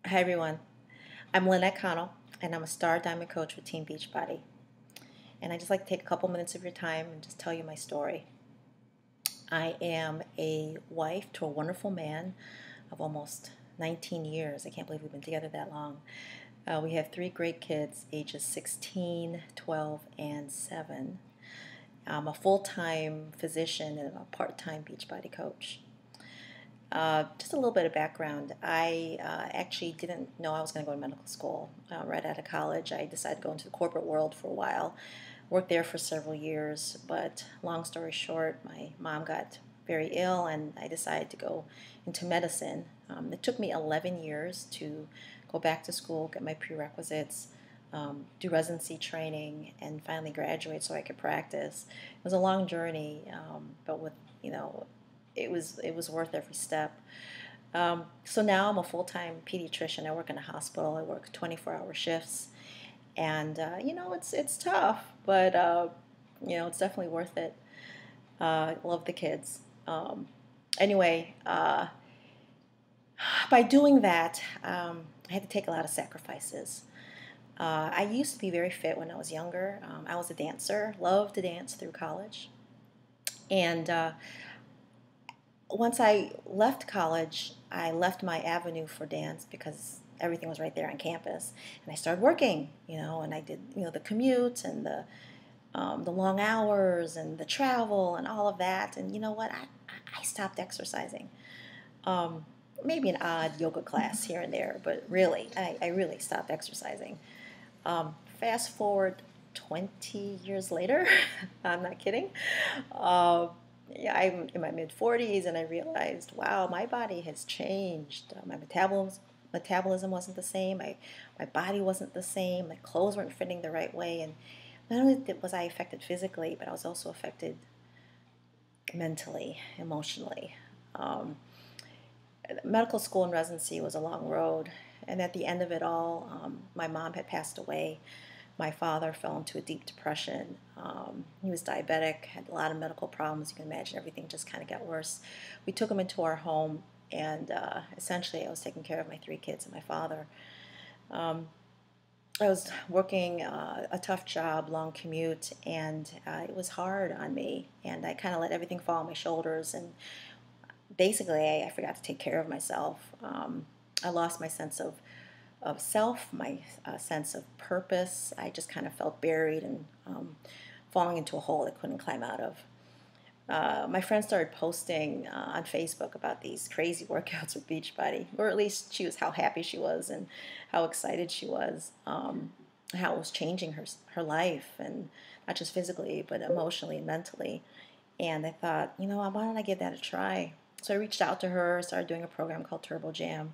Hi everyone, I'm Lynette Connell and I'm a star diamond coach with Team Beachbody. And I just like to take a couple minutes of your time and just tell you my story. I am a wife to a wonderful man of almost 19 years. I can't believe we've been together that long. We have three great kids, ages 16, 12, and 7. I'm a full-time physician and a part-time Beachbody coach. Just a little bit of background. I actually didn't know I was going to go to medical school right out of college. I decided to go into the corporate world for a while, worked there for several years, but long story short, my mom got very ill and I decided to go into medicine. It took me 11 years to go back to school, get my prerequisites, do residency training, and finally graduate so I could practice. It was a long journey, but with, it was worth every step. So now I'm a full-time pediatrician. I work in a hospital. I work 24-hour shifts, and it's tough, but it's definitely worth it. I love the kids. Anyway, by doing that, I had to take a lot of sacrifices. I used to be very fit when I was younger. I was a dancer, loved to dance through college, and once I left college, I left my avenue for dance because everything was right there on campus, and I started working. And I did the commute and the long hours and the travel and all of that. And you know what? I stopped exercising. Um, Maybe an odd yoga class here and there, but really, I really stopped exercising. Fast forward 20 years later, I'm not kidding. Uh, yeah, I'm in my mid 40s and I realized, wow, my body has changed. My metabolism wasn't the same. My body wasn't the same. My clothes weren't fitting the right way. And not only was I affected physically, but I was also affected mentally, emotionally. Um, Medical school and residency was a long road. And at the end of it all, my mom had passed away. My father fell into a deep depression. He was diabetic, had a lot of medical problems. You can imagine everything just kind of got worse. We took him into our home, and essentially I was taking care of my three kids and my father. Um, I was working a tough job, long commute, and it was hard on me. And I kind of let everything fall on my shoulders, and basically I forgot to take care of myself. I lost my sense of self, my sense of purpose. I just kind of felt buried and falling into a hole I couldn't climb out of. My friend started posting on Facebook about these crazy workouts with Beachbody, or at least how happy she was and how excited she was, how it was changing her life, and not just physically, but emotionally and mentally. And I thought, why don't I give that a try? So I reached out to her, started doing a program called Turbo Jam.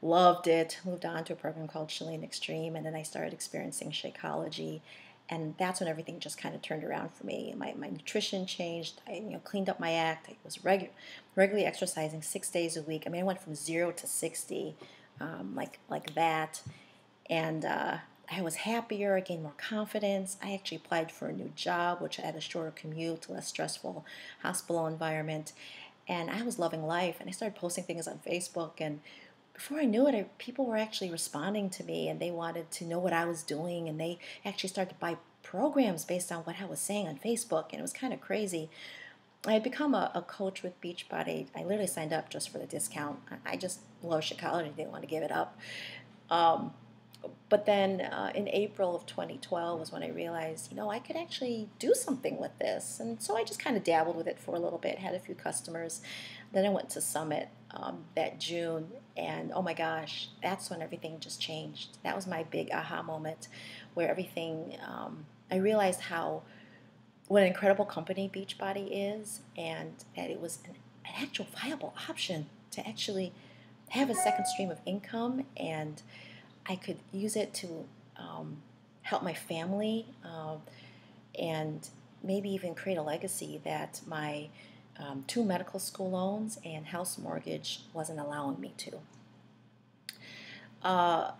Loved it, moved on to a program called Chilean Extreme, and then I started experiencing Shakeology, and that's when everything just kind of turned around for me. My nutrition changed. I cleaned up my act. I was regularly exercising 6 days a week. I mean, I went from 0 to 60, like that, and I was happier. I gained more confidence. I actually applied for a new job, which had a shorter commute, less stressful hospital environment, and I was loving life. And I started posting things on Facebook, and before I knew it, people were actually responding to me, and they wanted to know what I was doing, and they actually started to buy programs based on what I was saying on Facebook, and it was kind of crazy. I had become a coach with Beachbody. I literally signed up just for the discount. I just love Chicago and didn't want to give it up. Um, but then in April of 2012 was when I realized, I could actually do something with this. And so I just kind of dabbled with it for a little bit, had a few customers. Then I went to Summit that June, and oh my gosh, that's when everything just changed. That was my big aha moment where everything, I realized what an incredible company Beachbody is, and that it was an actual viable option to actually have a second stream of income, and I could use it to help my family and maybe even create a legacy that my two medical school loans and house mortgage wasn't allowing me to. Uh,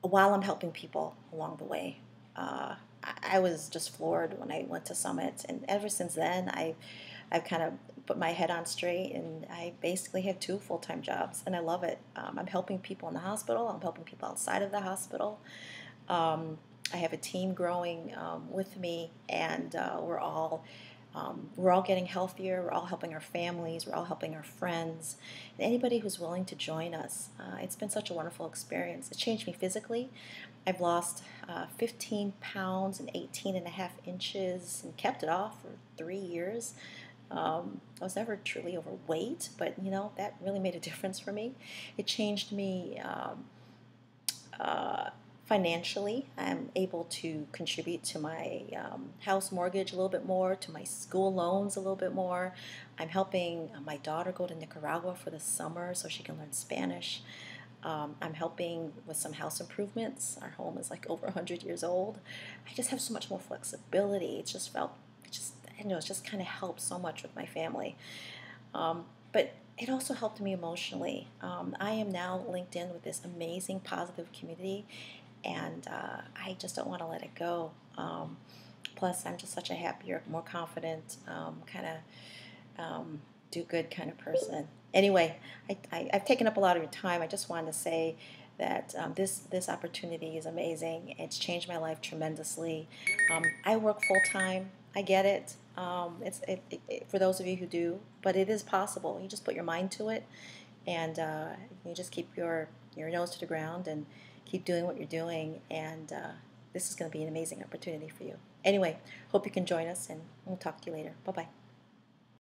while I'm helping people along the way, I was just floored when I went to Summit, and ever since then, I've kind of put my head on straight, and I basically have two full-time jobs, and I love it. I'm helping people in the hospital. I'm helping people outside of the hospital. Um, I have a team growing with me, and we're all getting healthier. We're all helping our families. We're all helping our friends. And anybody who's willing to join us. It's been such a wonderful experience. It changed me physically. I've lost 15 pounds and 18 and a half inches and kept it off for 3 years. I was never truly overweight, but that really made a difference for me. It changed me uh, financially. I'm able to contribute to my house mortgage a little bit more, to my school loans a little bit more. I'm helping my daughter go to Nicaragua for the summer so she can learn Spanish. I'm helping with some house improvements. Our home is like over 100 years old. I just have so much more flexibility. It's just kind of helped so much with my family. But it also helped me emotionally. I am now linked in with this amazing positive community, and I just don't want to let it go. Plus, I'm just such a happier, more confident, kind of do good kind of person. Anyway, I've taken up a lot of your time. I just wanted to say that this opportunity is amazing. It's changed my life tremendously. I work full time. I get it. For those of you who do, but it is possible. You just put your mind to it, and you just keep your nose to the ground and keep doing what you're doing. And this is going to be an amazing opportunity for you. Anyway, hope you can join us, and we'll talk to you later. Bye bye.